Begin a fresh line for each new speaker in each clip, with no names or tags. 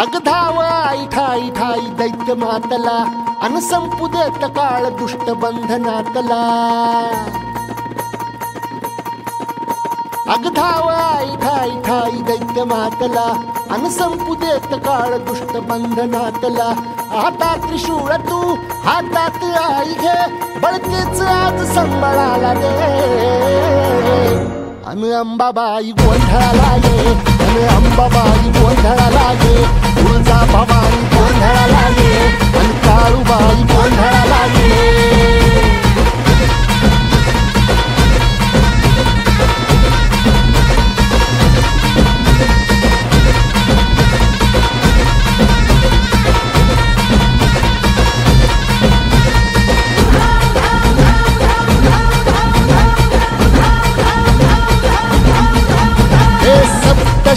अग धाव आई ठाई ठाई दैत्य मातला अन संपू देत काळ दुष्ट बंधनातला। अग धाव आई ठाई ठाई दैत्य मातला अन संपू देत काळ दुष्ट बंधनातला। आता त्रिशूळ तू हातात आई घे बळतेच आज संबळाला रे। अन अंबाबाई गोंधळाला ये अन अंबाबाई गोंधळाला ये। तुळजा भवानी गोंधळाला ये अन काळूबाई गोंधळाला ये।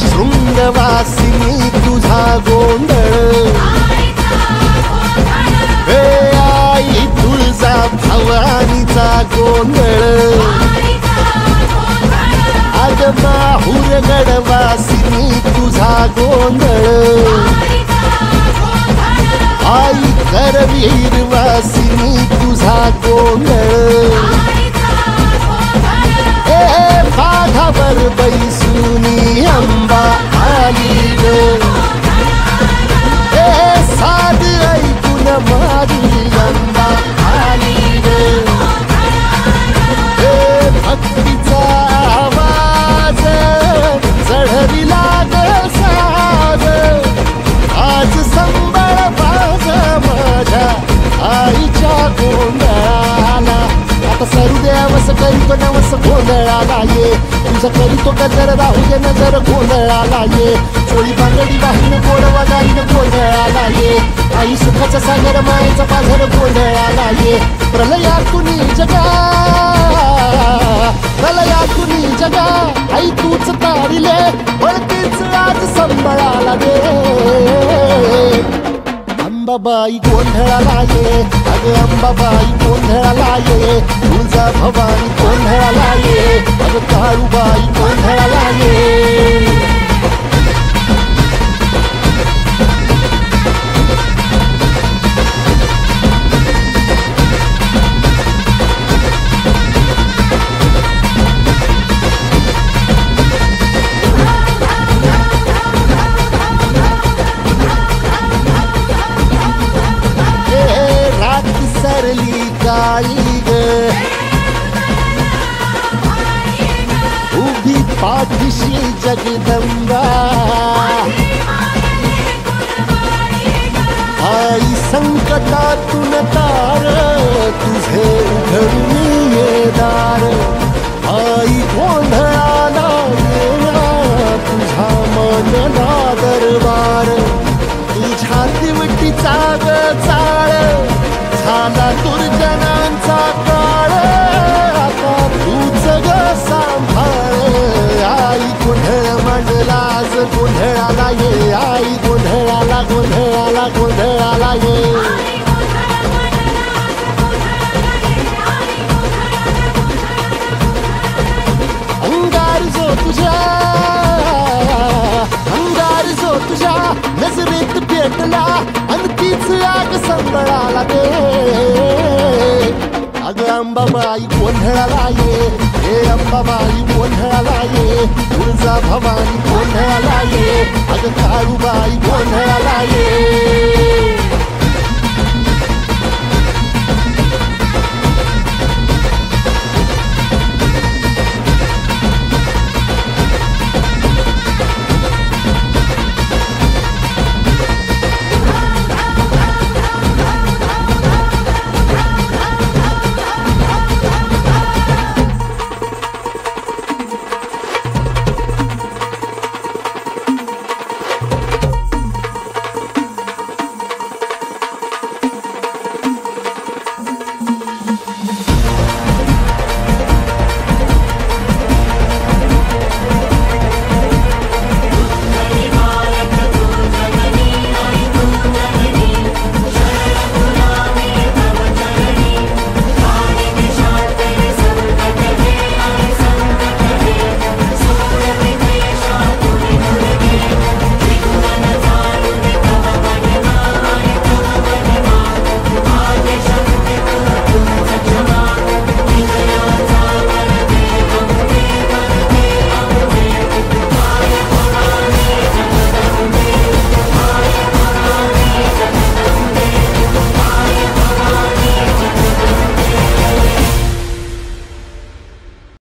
शृंगवासिनी तुझा गोंधळ हे आई तुळजा भवानीचा गोंधळ। अग माहुर गडवासिनी तुझा गोंधळ आई करवीर वासिनी तुझा गोंधळ। बाघावर बैसुनी अंबा आली ग साध ऐकून माझी अंबा आली ग। भक्तीचा आवाज चढविला ग साज आज संबळ बाज माझ्या आईच्या गोंधळाला। आता सरुदेवस करीतो नवस गोंधळाला ये तुझं करीतो गजर राहू दे नजर गोंधळाला ये। चोळी बांगडी वाहून गोडवा गाईन गोंधळाला ये आई सुखाचा सागर मायेचा पाझर गोंधळाला ये। प्रलयातुनी जगा प्रलयातुनी जगा आई तूच तारिले बळतीच आज संबळाला दे। अंबाबाई गोंधळाला ये अग अंबाबाई गोंधळाला ये। तुळजा भवानी गोंधळाला ये अग काळूबाई गोंधळाला ये। सरली काळी ग उभी पाठीशी जगदंबा आई संकटातून तार तुझे उघडून ये दार। आई गोंधळाला येणा तुझा मनला दरबार तुझ्या दिवटीचा ग चाळ झाला दुर्जनांचा काळ आता तूच ग सांभाळ। आई गोंधळ मांडला आज गोंधळाला ये आई गोंधळाला गोंधळाला गोंधळाला ये। अंगार जो तुझ्या नजरेत पेटला अन तीच आग संबळाला दे। अग अंबाबाई गोंधळाला ये हे अंबाबाई गोंधळाला ये। तुळजा भवानी गोंधळाला ये अग काळूबाई गोंधळाला ये।